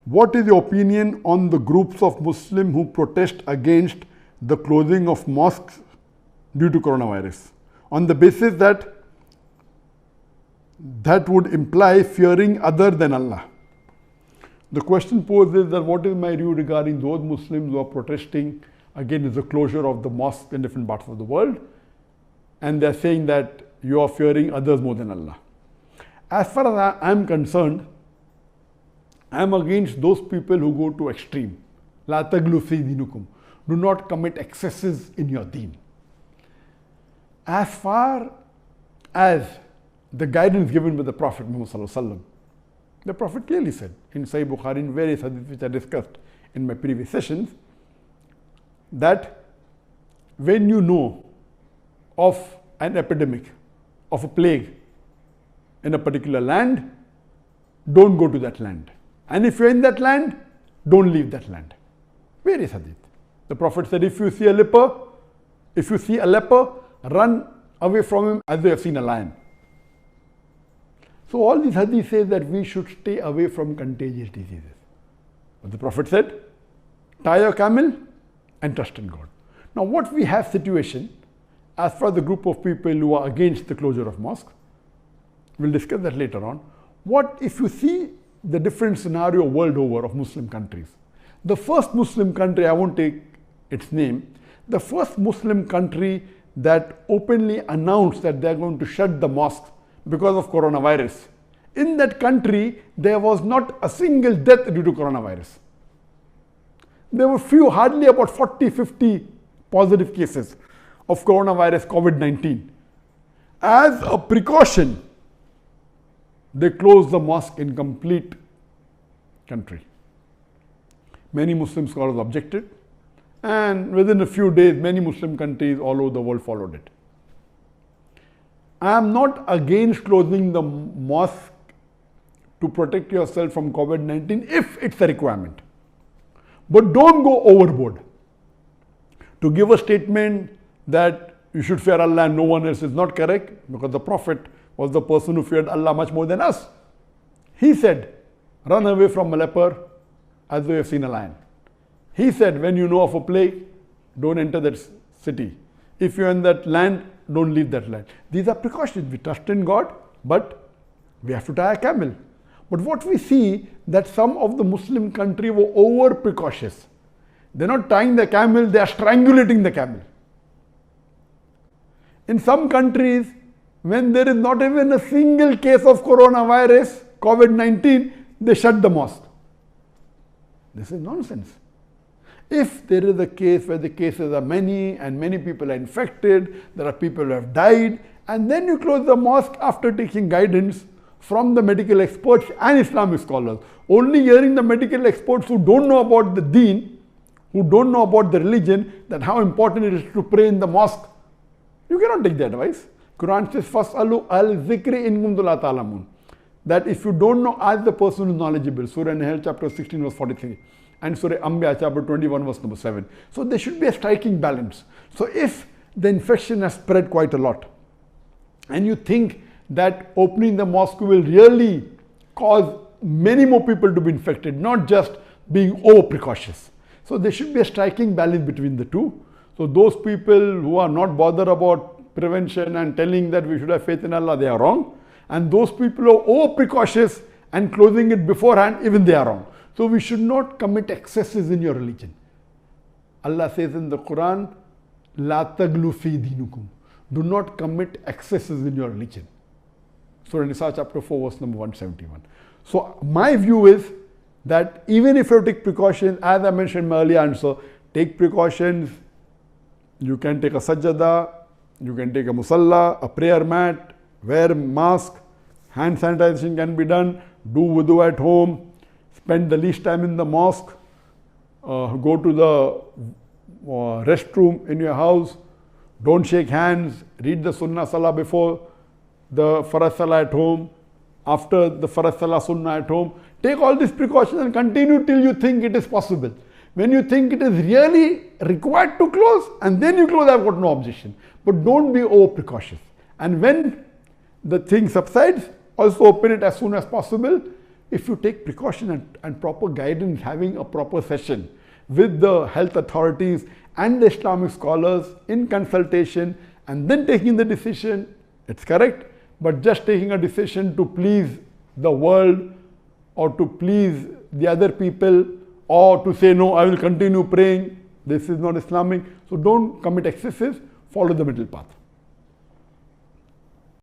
What is your opinion on the groups of Muslims who protest against the closing of mosques due to coronavirus, on the basis that would imply fearing other than Allah? The question posed is that what is my view regarding those Muslims who are protesting against the closure of the mosques in different parts of the world, and they're saying that you are fearing others more than Allah. As far as I am concerned, I am against those people who go to extreme. La taglu fi dinukum. Do not commit excesses in your deen. As far as the guidance given by the Prophet Muhammad, the Prophet clearly said in Sahih Bukhari, in various hadiths which I discussed in my previous sessions, that when you know of an epidemic, of a plague in a particular land, don't go to that land. And if you're in that land, don't leave that land. Various hadith. The Prophet said, if you see a leper, run away from him as you have seen a lion. So all these hadith say that we should stay away from contagious diseases. But the Prophet said, tie your camel and trust in God. Now what we have situation, as far as the group of people who are against the closure of mosques, we'll discuss that later on. What if you see the different scenario world over of Muslim countries? The first Muslim country, I won't take its name, the first Muslim country that openly announced that they're going to shut the mosques because of coronavirus. In that country, there was not a single death due to coronavirus. There were few, hardly about 40, 50 positive cases of coronavirus, COVID-19. As a precaution, they closed the mosque in complete country. Many Muslim scholars objected, and within a few days, many Muslim countries all over the world followed it. I am not against closing the mosque to protect yourself from COVID-19 if it's a requirement. But don't go overboard. To give a statement that you should fear Allah and no one else is not correct, because the Prophet was the person who feared Allah much more than us. He said, run away from a leper as though you have seen a lion. He said, when you know of a plague, don't enter that city. If you're in that land, don't leave that land. These are precautions. We trust in God, but we have to tie a camel. But what we see, that some of the Muslim countries were over precautious. They're not tying the camel, they are strangulating the camel. In some countries, when there is not even a single case of coronavirus, COVID-19, they shut the mosque. This is nonsense. If there is a case where the cases are many and many people are infected, there are people who have died, and then you close the mosque after taking guidance from the medical experts and Islamic scholars. Only hearing the medical experts who don't know about the deen, who don't know about the religion, that how important it is to pray in the mosque, you cannot take the advice. Quran says, Fas'alu al-zikri in kuntum la ta'lamun. That if you don't know, ask the person who is knowledgeable. Surah Nahl chapter 16 verse 43. And Surah Anbiya chapter 21 verse number 7. So there should be a striking balance. So if the infection has spread quite a lot, and you think that opening the mosque will really cause many more people to be infected, not just being over precautious. So there should be a striking balance between the two. So those people who are not bothered about prevention and telling that we should have faith in Allah, they are wrong. And those people who are over precautious and closing it beforehand, even they are wrong. So we should not commit excesses in your religion. Allah says in the Quran, La taglu fi dinukum. Do not commit excesses in your religion. Surah Nisa chapter 4 verse number 171. So my view is that even if you take precautions, as I mentioned in my earlier answer, take precautions. You can take a sajjada, you can take a musalla, a prayer mat, wear mask, hand sanitization can be done, do wudu at home, spend the least time in the mosque, go to the restroom in your house, don't shake hands, read the sunnah salah before the farad salah at home, after the farad salah sunnah at home. Take all these precautions and continue till you think it is possible. When you think it is really required to close, and then you close, I've got no objection. But don't be over precautious. And when the thing subsides, also open it as soon as possible. if you take precaution and proper guidance, having a proper session with the health authorities and the Islamic scholars in consultation and then taking the decision, it's correct. But just taking a decision to please the world or to please the other people or to say, no, I will continue praying, this is not Islamic. So don't commit excesses, follow the middle path.